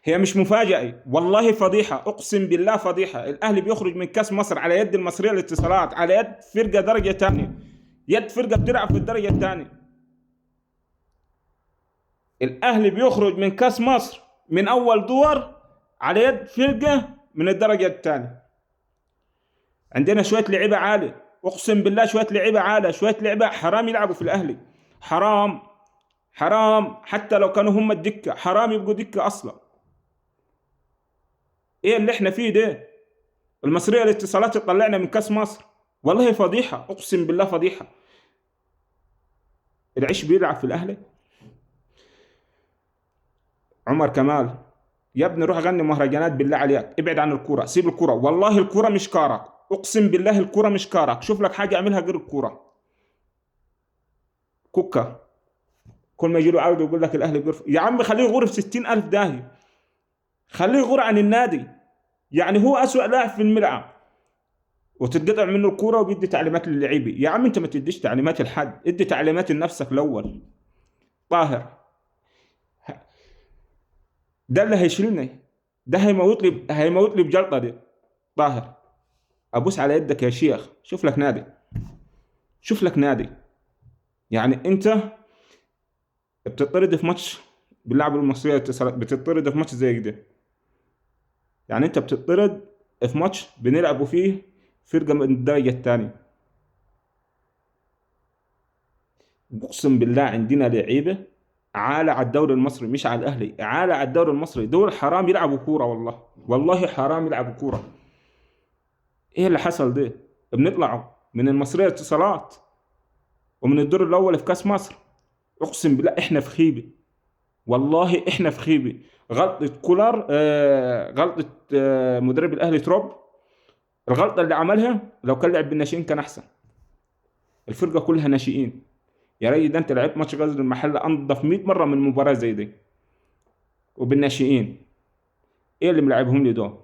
هي مش مفاجأة، والله فضيحة، اقسم بالله فضيحة. الاهلي بيخرج من كاس مصر على يد المصرية للاتصالات، على يد فرقة درجة ثانية، يد فرقة بتلعب في الدرجة الثانية. الاهلي بيخرج من كاس مصر من اول دور على يد فرقة من الدرجة الثانية. عندنا شوية لعيبة عالية، اقسم بالله شوية لعيبة عالية، شوية لعيبة حرام يلعبوا في الاهلي. حرام، حرام، حتى لو كانوا هم الدكة حرام يبقوا دكة اصلا. ايه اللي احنا فيه ده؟ المصرية للاتصالات تطلعنا من كاس مصر، والله فضيحة، اقسم بالله فضيحة. العيش بيلعب في الاهلي. عمر كمال، يا ابني روح غني مهرجانات بالله عليك، ابعد عن الكوره، سيب الكوره، والله الكوره مش كارك، اقسم بالله الكوره مش كارك، شوف لك حاجه اعملها غير الكوره. كوكا، كل ما يجي له عرض يقول لك الاهلي بيرفض. يا عم خليه يغور في 60,000 داهيه، خليه يغور عن النادي. يعني هو اسوأ لاعب في الملعب وتتقطع منه الكوره وبيدي تعليمات للعيبه. يا عم انت ما تديش تعليمات لحد، ادي تعليمات لنفسك الاول. طاهر، ده اللي هيشيلني، ده هيموت لي بجلطه دي. طاهر، ابوس على يدك يا شيخ، شوف لك نادي، شوف لك نادي. يعني انت بتطرد في ماتش باللعب المصريه اتصالات، بتطرد في ماتش زي كده. يعني انت بتطرد في ماتش بنلعبوا فيه فرقه من الدرجه الثانيه. اقسم بالله عندنا لعيبه عالة على الدوري المصري، مش على الاهلي، عالة على الدوري المصري، دول حرام يلعبوا كوره، والله والله حرام يلعبوا كوره. ايه اللي حصل ده؟ بنطلعوا من المصريه اتصالات ومن الدور الاول في كاس مصر. اقسم بالله احنا في خيبه، والله احنا في خيبه. غلطه كولر، غلطه مدرب الاهلي تروب. الغلطه اللي عملها لو كان لعب بالناشئين كان احسن. الفرقه كلها ناشئين. يا راجل ده انت لعبت ماتش غزل المحله انضف 100 مره من مباراه زي دي وبالناشئين. ايه اللي ملعبهم لي دول؟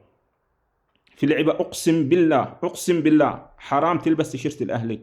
في لعيبه اقسم بالله، اقسم بالله حرام تلبس تيشيرت الاهلي.